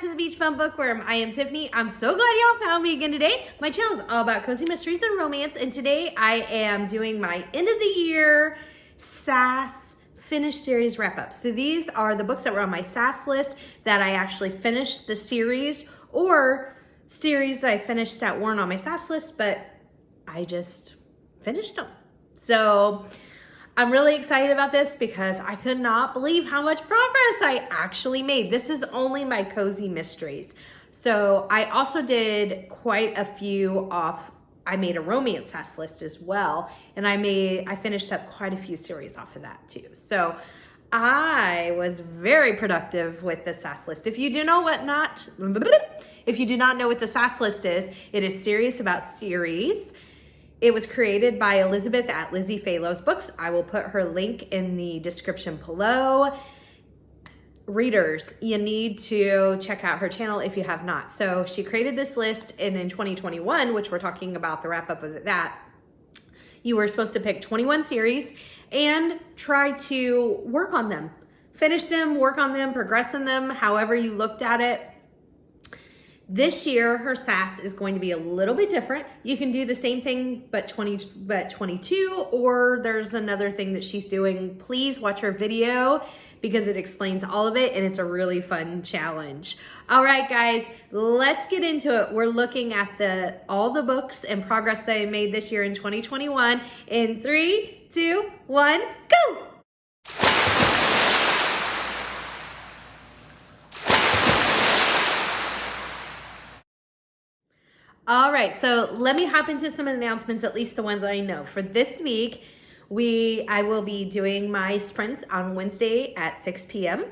to the Beach Bum Bookworm. I am Tiffany. I'm so glad y'all found me again today. My channel is all about cozy mysteries and romance, and today I am doing my end of the year SAS finished series wrap up. So these are the books that were on my SAS list that I actually finished the series, or series I finished that weren't on my SAS list, but I just finished them. So I'm really excited about this because I could not believe how much progress I actually made. This is only my cozy mysteries. So I also did quite a few off. I made a romance SAS list as well. And I finished up quite a few series off of that too. So I was very productive with the SAS list. If you do not know what the SAS list is, it is Serious About Series. It was created by Elizabeth at Lizzie Faylo's Books. I will put her link in the description below. Readers, you need to check out her channel if you have not. So she created this list, and in 2021, which we're talking about the wrap up of that, you were supposed to pick 21 series and try to work on them. Finish them, work on them, progress in them, however you looked at it. This year, her SAS is going to be a little bit different. You can do the same thing, but 22, or there's another thing that she's doing. Please watch her video because it explains all of it, and it's a really fun challenge. All right, guys, let's get into it. We're looking at all the books and progress that I made this year in 2021. In 3, 2, 1, go! All right, so let me hop into some announcements, at least the ones that I know. For this week, I will be doing my sprints on Wednesday at 6 p.m.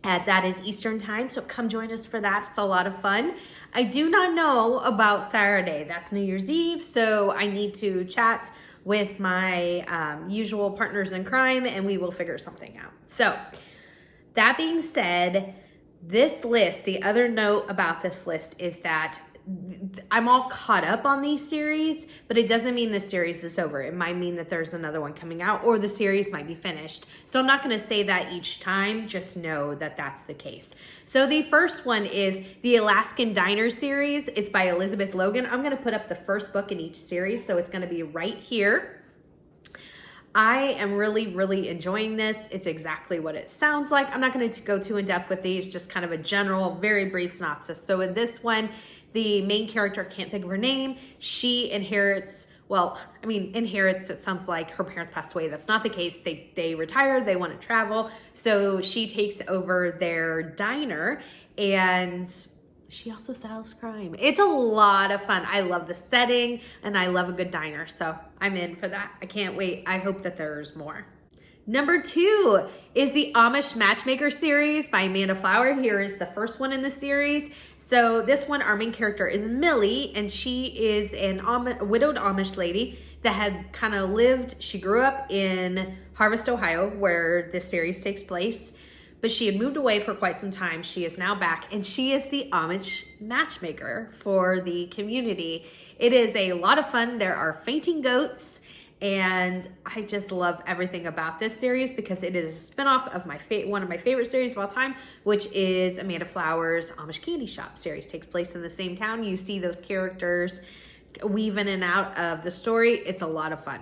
That is Eastern time, so come join us for that. It's a lot of fun. I do not know about Saturday. That's New Year's Eve, so I need to chat with my usual partners in crime, and we will figure something out. So that being said, this list, the other note about this list is that I'm all caught up on these series, but it doesn't mean the series is over. It might mean that there's another one coming out, or the series might be finished. So I'm not going to say that each time. Just know that that's the case. So the first one is the Alaskan Diner series. It's by Elizabeth Logan. I'm going to put up the first book in each series, so it's going to be right here. I am really, really enjoying this. It's exactly what it sounds like. I'm not going to go too in depth with these, just kind of a general, very brief synopsis. So in this one, the main character, can't think of her name, she inherits, it sounds like her parents passed away. That's not the case. They retired, they want to travel. So she takes over their diner, and she also solves crime. It's a lot of fun. I love the setting, and I love a good diner. So I'm in for that. I can't wait. I hope that there's more. Number 2 is the Amish Matchmaker series by Amanda Flower. Here is the first one in the series. So this one, our main character is Millie, and she is a widowed Amish lady that had kind of lived, she grew up in Harvest, Ohio, where this series takes place, but she had moved away for quite some time. She is now back, and she is the Amish matchmaker for the community. It is a lot of fun. There are fainting goats, and I just love everything about this series because it is a spinoff of one of my favorite series of all time, which is Amanda Flower's Amish Candy Shop series. Takes place in the same town. You see those characters weave in and out of the story. It's a lot of fun.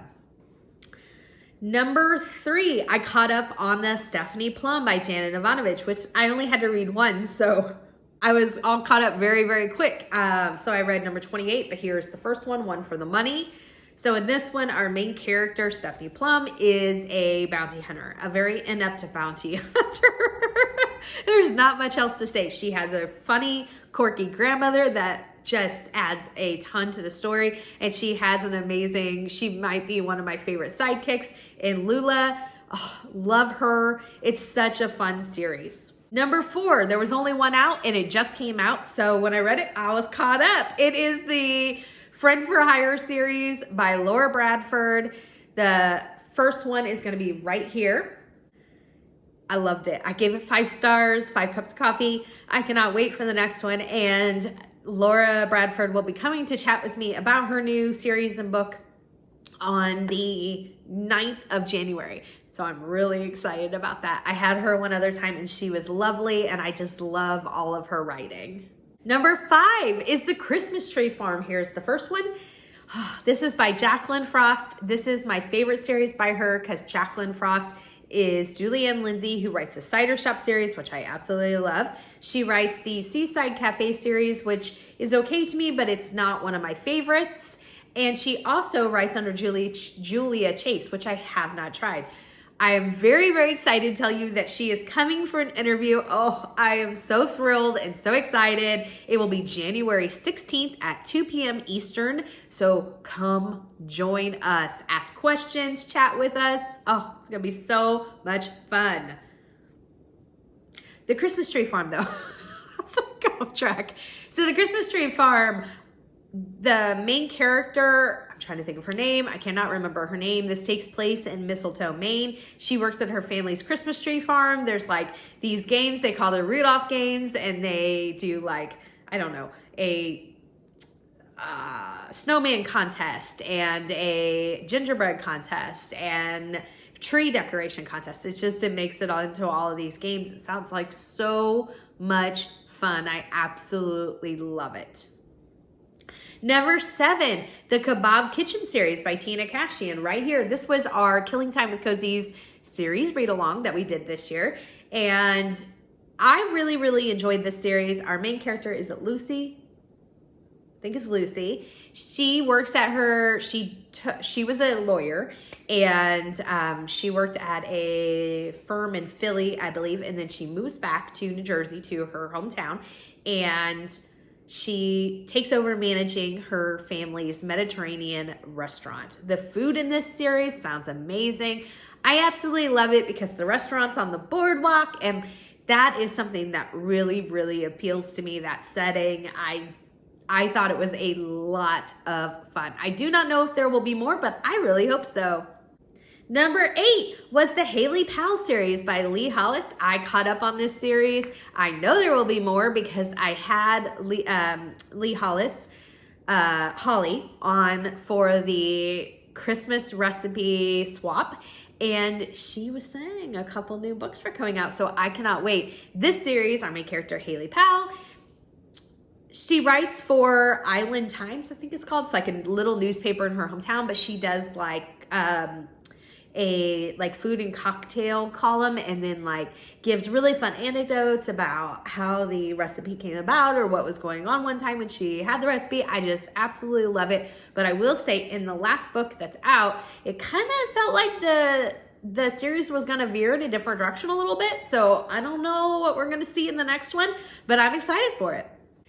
Number 3, I caught up on the Stephanie Plum by Janet Ivanovich, which I only had to read one, so I was all caught up very, very quick. So I read number 28, but here's the first one for the money. So in this one, our main character, Stephanie Plum, is a bounty hunter, a very inept bounty hunter. There's not much else to say. She has a funny, quirky grandmother that just adds a ton to the story. And she has she might be one of my favorite sidekicks in Lula. Oh, love her. It's such a fun series. Number 4, there was only one out, and it just came out. So when I read it, I was caught up. It is the Friend for Hire series by Laura Bradford. The first one is going to be right here. I loved it. I gave it 5 stars, 5 cups of coffee. I cannot wait for the next one. And Laura Bradford will be coming to chat with me about her new series and book on the 9th of January. So I'm really excited about that. I had her one other time and she was lovely, and I just love all of her writing. Number 5 is The Christmas Tree Farm. Here's the first one. This is by Jacqueline Frost. This is my favorite series by her because Jacqueline Frost is Julianne Lindsay, who writes the Cider Shop series, which I absolutely love. She writes the Seaside Cafe series, which is okay to me, but it's not one of my favorites. And she also writes under Julia Chase, which I have not tried. I am very, very excited to tell you that she is coming for an interview. Oh, I am so thrilled and so excited. It will be January 16th at 2 p.m. Eastern. So come join us, ask questions, chat with us. Oh, it's going to be so much fun. The Christmas Tree Farm, though. So go off track. So the Christmas Tree Farm, the main character, I'm trying to think of her name. I cannot remember her name. This takes place in Mistletoe, Maine. She works at her family's Christmas tree farm. There's like these games, they call them Rudolph games, and they do like, I don't know, a snowman contest and a gingerbread contest and tree decoration contest. It makes it all into all of these games. It sounds like so much fun. I absolutely love it. Number 7, the Kebab Kitchen series by Tina Cashian. Right here, this was our Killing Time with Cozy's series read along that we did this year. And I really, really enjoyed this series. Our main character, is it Lucy? I think it's Lucy. She works at her, she was a lawyer, and she worked at a firm in Philly, I believe, and then she moves back to New Jersey, to her hometown, and she takes over managing her family's Mediterranean restaurant. The food in this series sounds amazing. I absolutely love it because the restaurant's on the boardwalk, and that is something that really, really appeals to me, that setting. I thought it was a lot of fun. I do not know if there will be more, but I really hope so. Number 8 was the Hailey Powell series by Lee Hollis. I caught up on this series. I know there will be more because I had Lee Hollis, Holly, on for the Christmas recipe swap, and she was saying a couple new books were coming out, so I cannot wait. This series, our main character, Hailey Powell, she writes for Island Times, I think it's called. It's like a little newspaper in her hometown, but she does like a food and cocktail column, and then like gives really fun anecdotes about how the recipe came about or what was going on one time when she had the recipe. I just absolutely love it. But I will say, in the last book that's out, it kind of felt like the series was going to veer in a different direction a little bit. So I don't know what we're going to see in the next one, but I'm excited for it.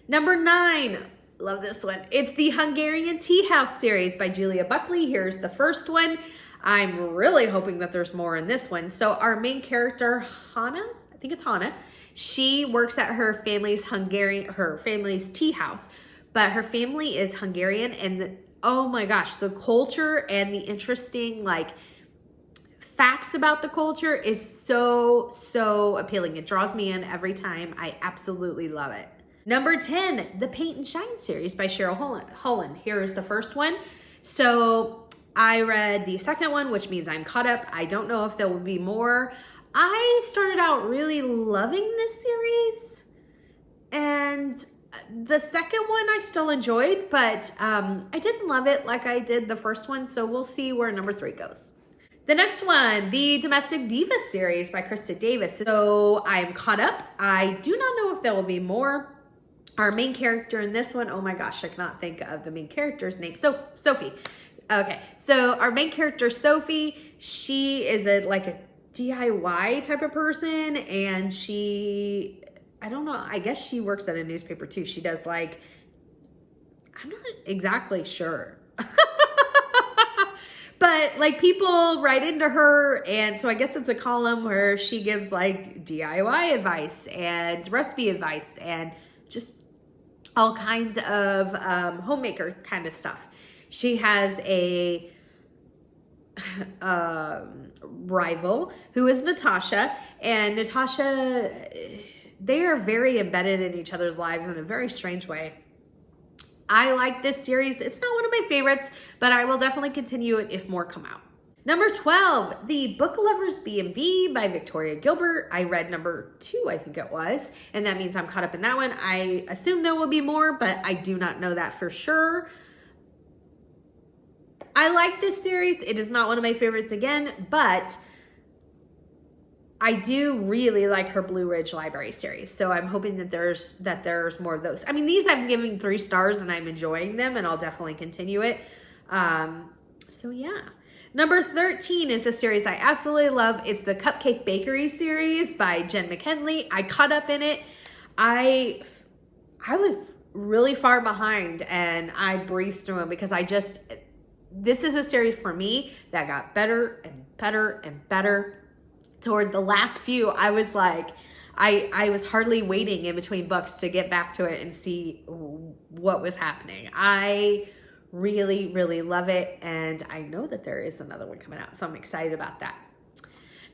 Number 9, love this one. It's the Hungarian Tea House series by Julia Buckley. Here's the first one. I'm really hoping that there's more in this one. So our main character, Hannah, I think it's Hannah, she works at her family's tea house, but her family is Hungarian, and oh my gosh, the culture and the interesting facts about the culture is so appealing. It draws me in every time. I absolutely love it. Number 10, the Paint and Shine series by Cheryl Holland. Here is the first one. So I read the second one, which means I'm caught up. I don't know if there will be more. I started out really loving this series, and the second one I still enjoyed, but I didn't love it like I did the first one, so we'll see where number 3 goes. The next one, the Domestic Diva series by Krista Davis. So I'm caught up. I do not know if there will be more. Our main character in this one, oh my gosh, I cannot think of the main character's name. Sophie. Okay, so our main character, Sophie, she is a DIY type of person, and I don't know, I guess she works at a newspaper too. She does I'm not exactly sure. But people write into her, and so I guess it's a column where she gives DIY advice and recipe advice and just all kinds of homemaker kind of stuff. She has a rival who is Natasha, and Natasha, they are very embedded in each other's lives in a very strange way. I like this series. It's not one of my favorites, but I will definitely continue it if more come out. Number 12, The Book Lovers B&B by Victoria Gilbert. I read number 2, I think it was, and that means I'm caught up in that one. I assume there will be more, but I do not know that for sure. I like this series. It is not one of my favorites again, but I do really like her Blue Ridge Library series. So I'm hoping that there's more of those. I mean, these I'm giving 3 stars and I'm enjoying them, and I'll definitely continue it. So yeah. Number 13 is a series I absolutely love. It's the Cupcake Bakery series by Jen McKinley. I caught up in it. I was really far behind and I breezed through them because this is a series for me that got better and better and better. Toward the last few, I was like, I was hardly waiting in between books to get back to it and see what was happening. I really, really love it, and I know that there is another one coming out, so I'm excited about that.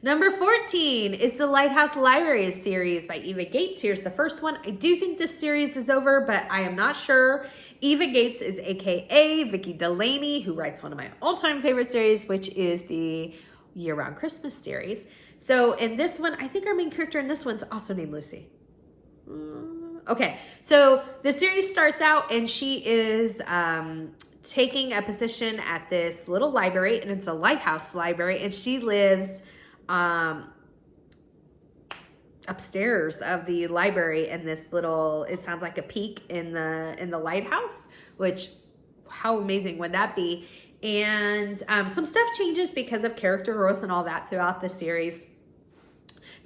Number 14 is the Lighthouse Library series by Eva Gates. Here's the first one. I do think this series is over, but I am not sure. Eva Gates is AKA Vicki Delaney, who writes one of my all-time favorite series, which is the Year-Round Christmas series. So in this one, I think our main character in this one's also named Lucy. Okay, so the series starts out and she is taking a position at this little library, and it's a lighthouse library, and she lives upstairs of the library in this little, it sounds like a peak in the lighthouse, which how amazing would that be? And some stuff changes because of character growth and all that throughout the series.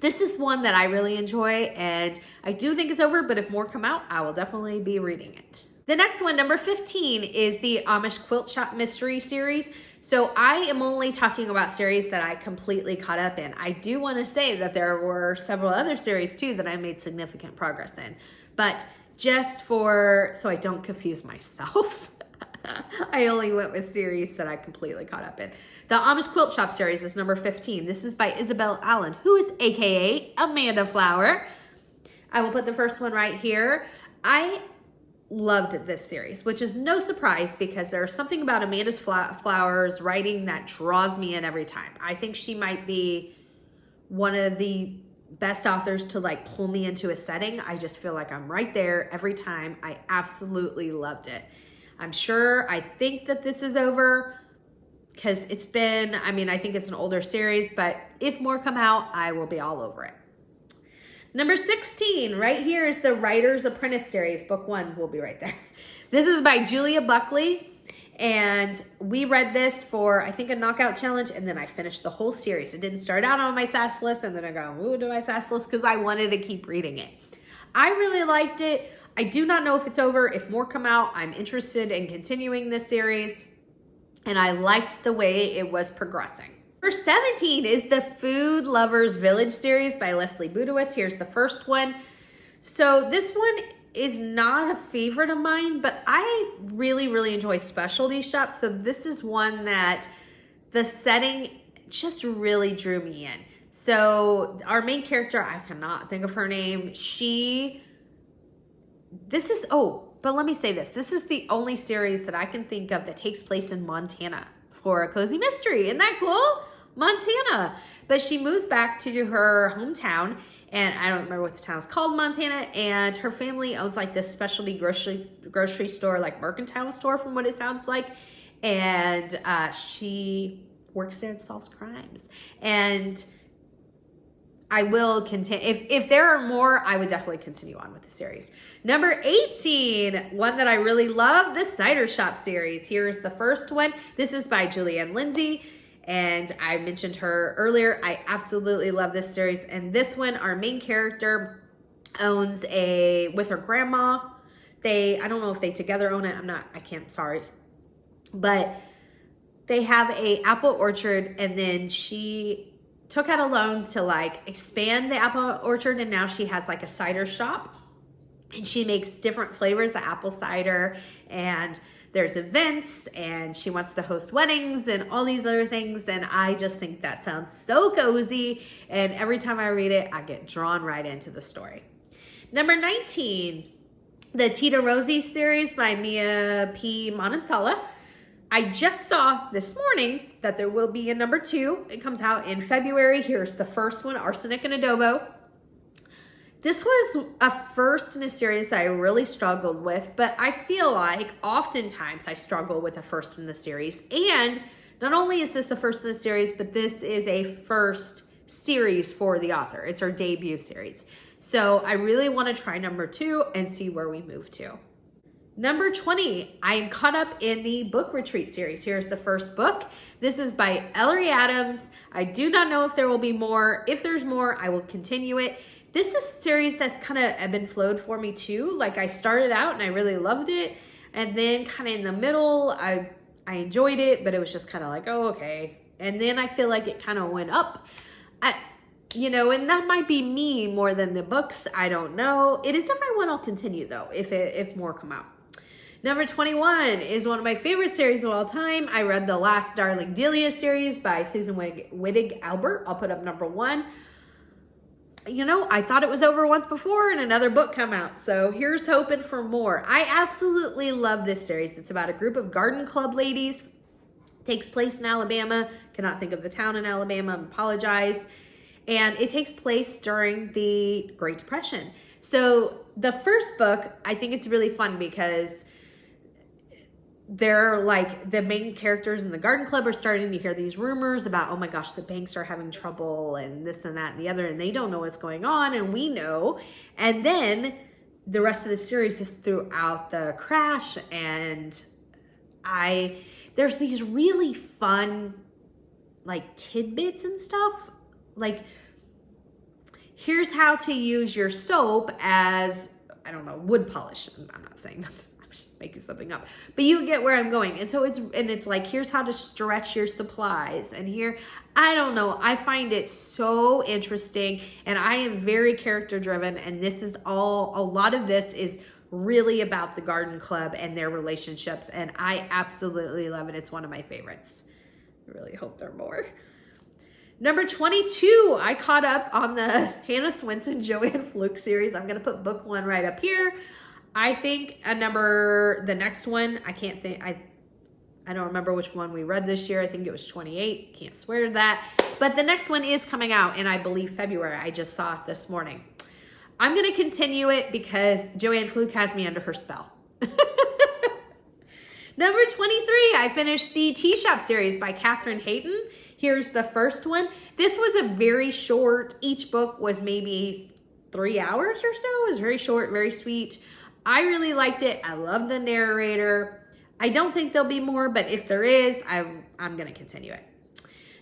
This is one that I really enjoy, and I do think it's over, but if more come out, I will definitely be reading it. The next one, number 15, is the Amish Quilt Shop Mystery Series. So I am only talking about series that I completely caught up in. I do want to say that there were several other series too that I made significant progress in. But just so I don't confuse myself, I only went with series that I completely caught up in. The Amish Quilt Shop series is number 15. This is by Isabel Allen, who is AKA Amanda Flower. I will put the first one right here. I loved this series, which is no surprise because there's something about Amanda Flower's writing that draws me in every time. I think she might be one of the best authors to like pull me into a setting. I just feel like I'm right there every time. I absolutely loved it. I think that this is over because it's been, I think it's an older series, but if more come out, I will be all over it. Number 16, right here is the Writer's Apprentice series. Book 1 will be right there. This is by Julia Buckley, and we read this for, I think, a knockout challenge, and then I finished the whole series. It didn't start out on my SAS list, and then I go, ooh, do my SAS list, because I wanted to keep reading it. I really liked it. I do not know if it's over. If more come out, I'm interested in continuing this series, and I liked the way it was progressing. Number 17 is the Food Lovers Village series by Leslie Budowitz. Here's the first one. So this one is not a favorite of mine, but I really, really enjoy specialty shops. So this is one that the setting just really drew me in. So our main character, I cannot think of her name. But let me say this. This is the only series that I can think of that takes place in Montana for a cozy mystery. Isn't that cool? Montana. But she moves back to her hometown, and I don't remember what the town is called, Montana, and her family owns like this specialty grocery store, like mercantile store from what it sounds like, and she works there and solves crimes. And I will continue. If there are more, I would definitely continue on with the series. Number 18, one that I really love, the Cider Shop series. Here's the first one. This is by Julianne Lindsay, and I mentioned her earlier. I absolutely love this series. And this one, our main character owns with her grandma. I don't know if they together own it. Sorry. But they have a apple orchard, and then she took out a loan to like expand the apple orchard, and now she has like a cider shop, and she makes different flavors of apple cider, and there's events, and she wants to host weddings and all these other things, and I just think that sounds so cozy, and every time I read it, I get drawn right into the story. Number 19, the Tita Rosie series by Mia P. Manansala. I just saw this morning that there will be a number 2. It comes out in February. Here's the first one, Arsenic and Adobo. This was a first in a series that I really struggled with, but I feel like oftentimes I struggle with a first in the series. And not only is this a first in the series, but this is a first series for the author. It's her debut series. So I really want to try number 2 and see where we move to. Number 20, I am caught up in the book retreat series. Here's the first book. This is by Ellery Adams. I do not know if there will be more. If there's more, I will continue it. This is a series that's kind of ebb and flowed for me too. Like I started out and I really loved it. And then kind of in the middle, I enjoyed it, but it was just kind of like, oh, okay. And then I feel like it kind of went up. And that might be me more than the books. I don't know. It is definitely one I'll continue though, if more come out. Number 21 is one of my favorite series of all time. I read the last Darling Delia series by Susan Wittig Albert. I'll put up number 1. I thought it was over once before and another book come out. So here's hoping for more. I absolutely love this series. It's about a group of garden club ladies. It takes place in Alabama. Cannot think of the town in Alabama. Apologize. And it takes place during the Great Depression. So the first book, I think it's really fun because they're like the main characters in the garden club are starting to hear these rumors about, oh my gosh, the banks are having trouble and this and that and the other, and they don't know what's going on, and we know. And then the rest of the series is throughout the crash, and there's these really fun like tidbits and stuff. Like, here's how to use your soap as, I don't know, wood polish. I'm not saying that. I'm just making something up. But you get where I'm going. And so it's like, here's how to stretch your supplies. And here, I don't know. I find it so interesting. And I am very character driven. And this is a lot of this is really about the garden club and their relationships. And I absolutely love it. It's one of my favorites. I really hope there are more. Number 22, I caught up on the Hannah Swensen Joanne Fluke series. I'm going to put book 1 right up here. I think the next one, I don't remember which one we read this year. I think it was 28. Can't swear to that. But the next one is coming out in, I believe, February. I just saw it this morning. I'm going to continue it because Joanne Fluke has me under her spell. Number 23, I finished the Tea Shop series by Catherine Hayden. Here's the first one. This was a very short, each book was maybe 3 hours or so. It was very short, very sweet. I really liked it. I love the narrator. I don't think there'll be more, but if there is, I'm going to continue it.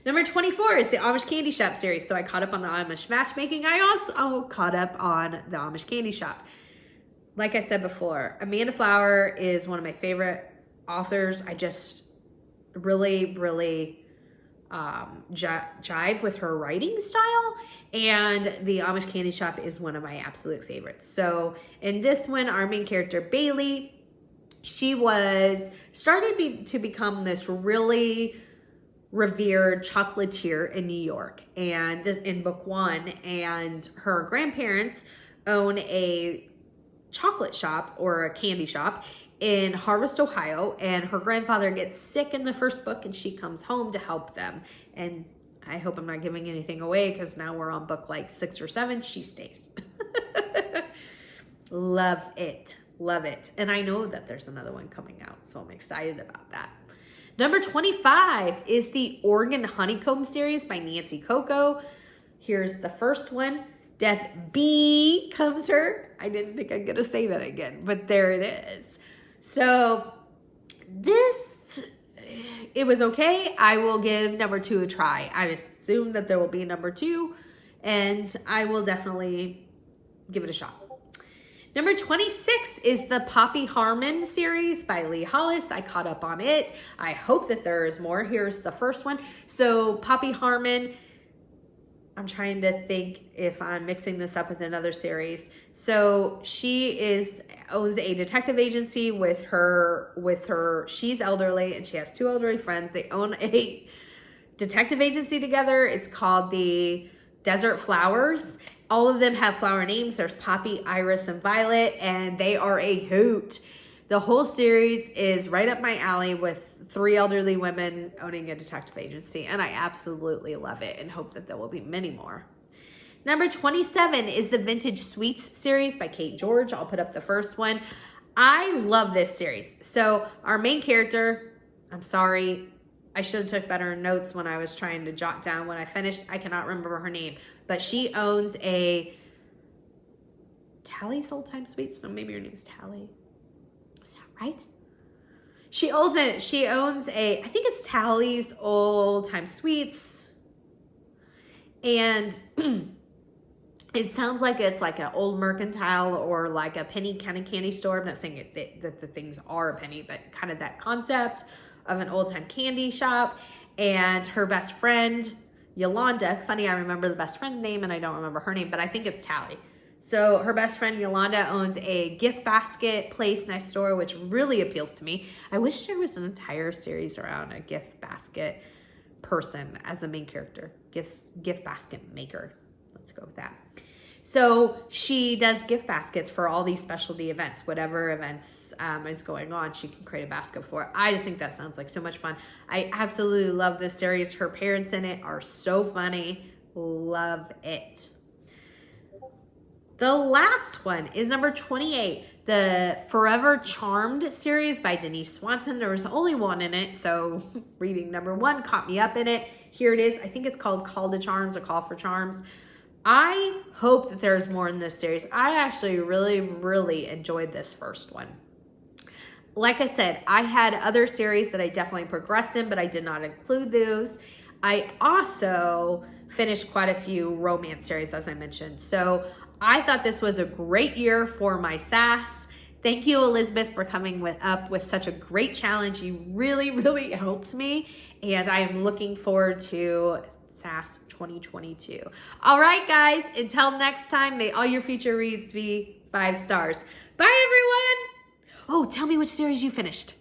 Number 24 is the Amish Candy Shop series. So I caught up on the Amish Matchmaking. I also caught up on the Amish Candy Shop. Like I said before, Amanda Flower is one of my favorite authors. I just really jive with her writing style, and the Amish Candy Shop is one of my absolute favorites. So in this one, our main character Bailey, she was starting to become this really revered chocolatier in New York, and this in book 1, and her grandparents own a chocolate shop or a candy shop in Harvest, Ohio, and her grandfather gets sick in the first book and she comes home to help them. And I hope I'm not giving anything away because now we're on book like 6 or 7. She stays. Love it. Love it. And I know that there's another one coming out, so I'm excited about that. Number 25 is the Oregon Honeycomb series by Nancy Coco. Here's the first one. Death becomes her. I didn't think I'm going to say that again, but there it is. So it was okay. I will give number 2 a try. I assume that there will be a number 2, and I will definitely give it a shot. Number 26 is the Poppy Harmon series by Lee Hollis. I caught up on it. I hope that there is more. Here's the first one. So Poppy Harmon, I'm trying to think if I'm mixing this up with another series. So she owns a detective agency with her. She's elderly and she has 2 elderly friends. They own a detective agency together. It's called the Desert Flowers. All of them have flower names. There's Poppy, Iris, and Violet, and they are a hoot. The whole series is right up my alley with 3 elderly women owning a detective agency, and I absolutely love it and hope that there will be many more. Number 27 is the Vintage Sweets series by Kate George. I'll put up the first one. I love this series. So our main character, I'm sorry, I should have took better notes when I was trying to jot down when I finished. I cannot remember her name, but she owns a Tally's Old Time Sweets. So maybe her name's Tally. Is that right? She owns a, I think it's Tally's Old Time Sweets. And it sounds like it's like an old mercantile or like a penny kind of candy store. I'm not saying that the things are a penny, but kind of that concept of an old time candy shop. And her best friend, Yolanda, funny, I remember the best friend's name and I don't remember her name, but I think it's Tally. So her best friend Yolanda owns a gift basket place next door, which really appeals to me. I wish there was an entire series around a gift basket person as the main character, gift basket maker. Let's go with that. So she does gift baskets for all these specialty events, whatever events is going on, she can create a basket for. I just think that sounds like so much fun. I absolutely love this series. Her parents in it are so funny. Love it. The last one is number 28, the Forever Charmed series by Denise Swensen. There was only one in it, so reading number 1 caught me up in it. Here it is. I think it's called Call to Charms or Call for Charms. I hope that there's more in this series. I actually really, really enjoyed this first one. Like I said, I had other series that I definitely progressed in, but I did not include those. I also finished quite a few romance series, as I mentioned. So I thought this was a great year for my SAS. Thank you, Elizabeth, for coming up with such a great challenge. You really, really helped me, and I am looking forward to SAS 2022. All right, guys, until next time, may all your future reads be 5 stars. Bye, everyone. Oh, tell me which series you finished.